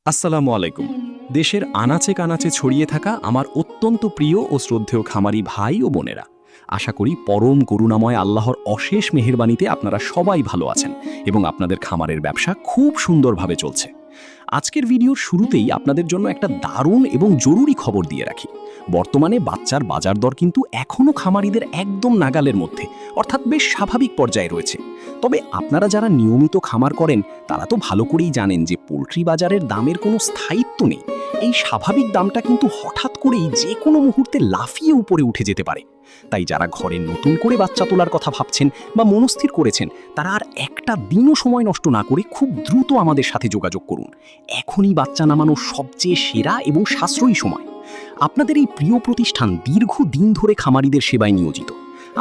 আসসালামু আলাইকুম। দেশের আনাচে কানাচে ছড়িয়ে থাকা আমার অত্যন্ত প্রিয় ও শ্রদ্ধেয় খামারি ভাই ও বোনেরা, আশা করি পরম করুণাময় আল্লাহর অশেষ মেহেরবানিতে আপনারা সবাই ভালো আছেন এবং আপনাদের খামারের ব্যবসা খুব সুন্দরভাবে চলছে। আজকের ভিডিওর শুরুতেই আপনাদের জন্য একটা দারুণ এবং জরুরি খবর দিয়ে রাখি। বর্তমানে বাচ্চার বাজার দর কিন্তু এখনও খামারিদের একদম নাগালের মধ্যে, অর্থাৎ বেশ স্বাভাবিক পর্যায়ে রয়েছে। তবে আপনারা যারা নিয়মিত খামার করেন তারা তো ভালো করেই জানেন যে পোলট্রি বাজারের দামের কোনো স্থায়িত্ব নেই। এই স্বাভাবিক দামটা কিন্তু হঠাৎ করেই যে কোনো মুহূর্তে লাফিয়ে উপরে উঠে যেতে পারে। তাই যারা ঘরে নতুন করে বাচ্চা তোলার কথা ভাবছেন বা মনস্থির করেছেন, তারা আর একটা দিনও সময় নষ্ট না করে খুব দ্রুত আমাদের সাথে যোগাযোগ করুন। এখনই বাচ্চা নামানোর সবচেয়ে সেরা এবং সাশ্রয়ী সময়। আপনাদের এই প্রিয় প্রতিষ্ঠান দীর্ঘদিন ধরে খামারিদের সেবায় নিয়োজিত।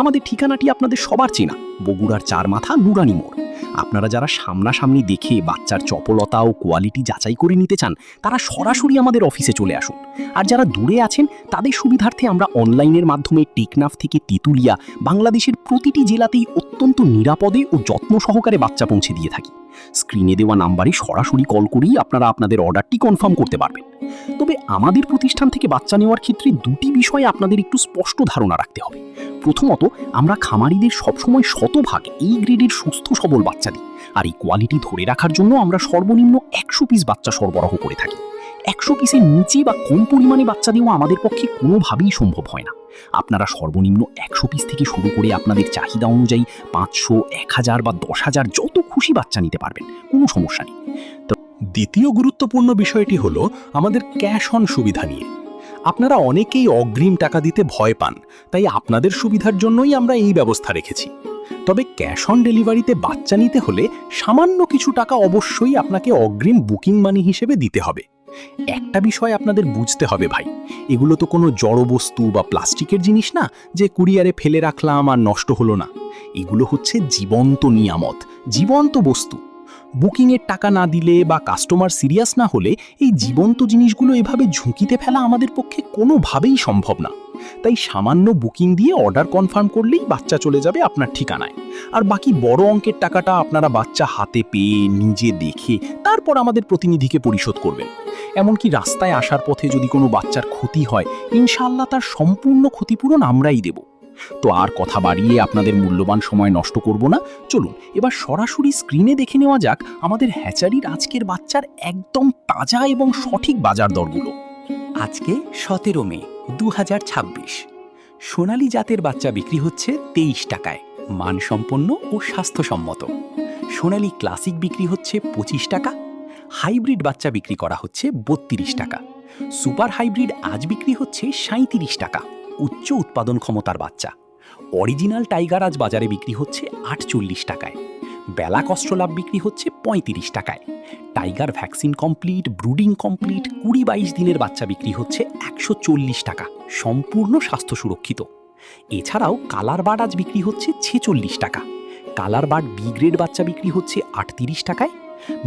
আমাদের ঠিকানাটি আপনাদের সবার চেনা, বগুড়ার চারমাথা নুরানি মোড়। আপনারা যারা সামনাসামনি দেখে বাচ্চার চপলতা ও কোয়ালিটি যাচাই করে নিতে চান, তারা সরাসরি আমাদের অফিসে চলে আসুন। আর যারা দূরে আছেন তাদের সুবিধার্থে আমরা অনলাইনের মাধ্যমে টেকনাফ থেকে তেঁতুলিয়া বাংলাদেশের প্রতিটি জেলাতেই অত্যন্ত নিরাপদে ও যত্ন সহকারে বাচ্চা পৌঁছে দিয়ে থাকি। স্ক্রিনে দেওয়া নাম্বারে সরাসরি কল করেই আপনারা আপনাদের অর্ডারটি কনফার্ম করতে পারবেন। তবে আমাদের প্রতিষ্ঠান থেকে বাচ্চা নেওয়ার ক্ষেত্রে দুটি বিষয়ে আপনাদের একটু স্পষ্ট ধারণা রাখতে হবে। প্রথমত, আমরা খামারিদের সবসময় শতভাগ এই গ্রেডের সুস্থ সবল বাচ্চা দিই, আর এই কোয়ালিটি ধরে রাখার জন্য আমরা সর্বনিম্ন 100 পিস বাচ্চা সরবরাহ করে থাকি। 100 পিসের নিচে বা কম পরিমাণে বাচ্চা দেওয়া আমাদের পক্ষে কোনোভাবেই সম্ভব হয় না। আপনারা সর্বনিম্ন 100 পিস থেকে শুরু করে আপনাদের চাহিদা অনুযায়ী 500, 1000 বা 10,000 যত খুশি বাচ্চা নিতে পারবেন, কোনো সমস্যা নেই। দ্বিতীয় গুরুত্বপূর্ণ বিষয়টি হলো আমাদের ক্যাশ অন সুবিধা নিয়ে। আপনারা অনেকেই অগ্রিম টাকা দিতে ভয় পান, তাই আপনাদের সুবিধার জন্যই আমরা এই ব্যবস্থা রেখেছি। তবে ক্যাশ অন ডেলিভারিতে বাচ্চা নিতে হলে সামান্য কিছু টাকা অবশ্যই আপনাকে অগ্রিম বুকিং মানি হিসেবে দিতে হবে। একটা বিষয় আপনাদের বুঝতে হবে ভাই, এগুলো তো কোনো জড় বস্তু বা প্লাস্টিকের জিনিস না যে কুরিয়ারে ফেলে রাখলাম আর নষ্ট হলো না। এগুলো হচ্ছে জীবন্ত নিয়ামত, জীবন্ত বস্তু। বুকিংয়ের টাকা না দিলে বা কাস্টমার সিরিয়াস না হলে এই জীবন্ত জিনিসগুলো এভাবে ঝুঁকিতে ফেলা আমাদের পক্ষে কোনোভাবেই সম্ভব না। তাই সামান্য বুকিং দিয়ে অর্ডার কনফার্ম করলেই বাচ্চা চলে যাবে আপনার ঠিকানায়। আর বাকি বড় অঙ্কের টাকাটা আপনারা বাচ্চা হাতে পেয়ে নিজে দেখে তারপর আমাদের প্রতিনিধিকে পরিশোধ করবেন। এমনকি রাস্তায় আসার পথে যদি কোনো বাচ্চার ক্ষতি হয়, ইনশাআল্লাহ তার সম্পূর্ণ ক্ষতিপূরণ আমরাই দেব। তো আর কথা বাড়িয়ে আপনাদের মূল্যবান সময় নষ্ট করব না। চলুন এবার সরাসরি স্ক্রিনে দেখে নেওয়া যাক আমাদের হ্যাচারির আজকের বাচ্চার একদম তাজা এবং সঠিক বাজার দরগুলো। আজকে 17 মে 2026। সোনালী জাতের বাচ্চা বিক্রি হচ্ছে 23 টাকায়, মানসম্পন্ন ও স্বাস্থ্যসম্মত। সোনালী ক্লাসিক বিক্রি হচ্ছে 25 টাকা। হাইব্রিড বাচ্চা বিক্রি করা হচ্ছে 32 টাকা। সুপার হাইব্রিড আজ বিক্রি হচ্ছে 37 টাকা। উচ্চ উৎপাদন ক্ষমতার বাচ্চা অরিজিনাল টাইগার আজ বাজারে বিক্রি হচ্ছে 48 টাকায়। বেলা কস্ট্রোলাভ বিক্রি হচ্ছে 35 টাকায়। Tiger vaccine complete, brooding complete 20-22 দিনের বাচ্চা বিক্রি হচ্ছে 140 টাকা, সম্পূর্ণ স্বাস্থ্য সুরক্ষিত। এছাড়াও কালার বার্ড আজ বিক্রি হচ্ছে 46 টাকা। কালার বার্ড বি গ্রেড বাচ্চা বিক্রি হচ্ছে 38 টাকায়।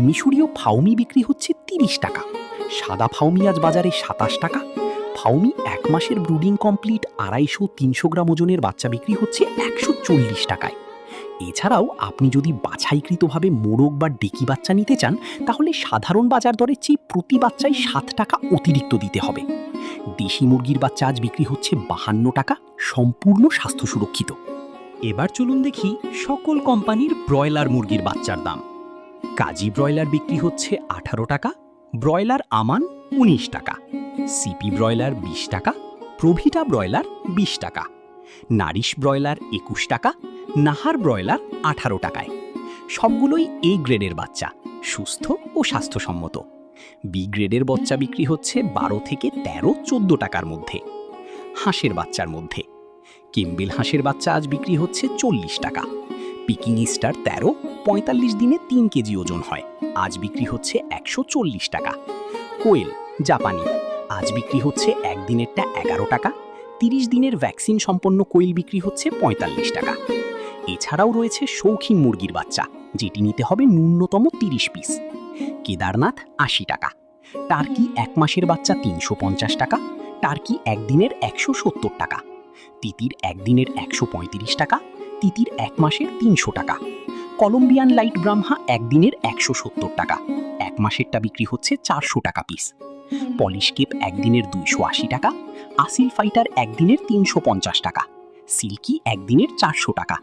মিশরীয় ফাউমি বিক্রি হচ্ছে 30 টাকা। সাদা ফাউমি আজ বাজারে 27 টাকা। ফাউমি 1 মাসের ব্রুডিং কমপ্লিট 250-300 গ্রাম ওজনের বাচ্চা বিক্রি হচ্ছে 140 টাকায়। এছাড়াও আপনি যদি বাছাইকৃতভাবে মোরগ বা ডেকি বাচ্চা নিতে চান, তাহলে সাধারণ বাজার দরের চেয়ে প্রতি বাচ্চায় 7 টাকা অতিরিক্ত দিতে হবে। দেশি মুরগির বাচ্চা আজ বিক্রি হচ্ছে 52 টাকা, সম্পূর্ণ স্বাস্থ্য সুরক্ষিত। এবার চলুন দেখি সকল কোম্পানির ব্রয়লার মুরগির বাচ্চার দাম। কাজী ব্রয়লার বিক্রি হচ্ছে 18 টাকা, ব্রয়লার আমান 19 টাকা, সিপি ব্রয়লার 20 টাকা, প্রভিটা ব্রয়লার 20 টাকা, নারিশ ব্রয়লার 21 টাকা, নাহার ব্রয়লার 18 টাকায়। সবগুলোই এ গ্রেডের বাচ্চা, সুস্থ ও স্বাস্থ্যসম্মত। বি গ্রেডের বাচ্চা বিক্রি হচ্ছে 12 থেকে 13-14 টাকার মধ্যে। হাঁসের বাচ্চার মধ্যে কিম্বেল হাঁসের বাচ্চা আজ বিক্রি হচ্ছে 40 টাকা। পিকিং স্টার 13 45 দিনে 3 কেজি ওজন হয়, আজ বিক্রি হচ্ছে 140 টাকা। কোয়েল জাপানি আজ বিক্রি হচ্ছে একদিনেরটা 11 টাকা। 30 দিনের ভ্যাকসিন সম্পন্ন কোয়েল বিক্রি হচ্ছে 45 টাকা। এছাড়াও রয়েছে শৌখিন মুরগির বাচ্চা, যেটি নিতে হবে ন্যূনতম 30 পিস। কেদারনাথ 80 টাকা। টার্কি 1 মাসের বাচ্চা 350 টাকা। টার্কি একদিনের 170 টাকা। তিতির একদিনের 135 টাকা। তিতির 1 মাসের 300 টাকা। কলম্বিয়ান লাইট ব্রাহ্মা একদিনের 170 টাকা, এক মাসেরটা বিক্রি হচ্ছে 400 টাকা পিস। পলিশ কেপ একদিনের 280 টাকা, আসিল ফাইটার একদিনের 350 টাকা, সিল্কি একদিনের 400 টাকা।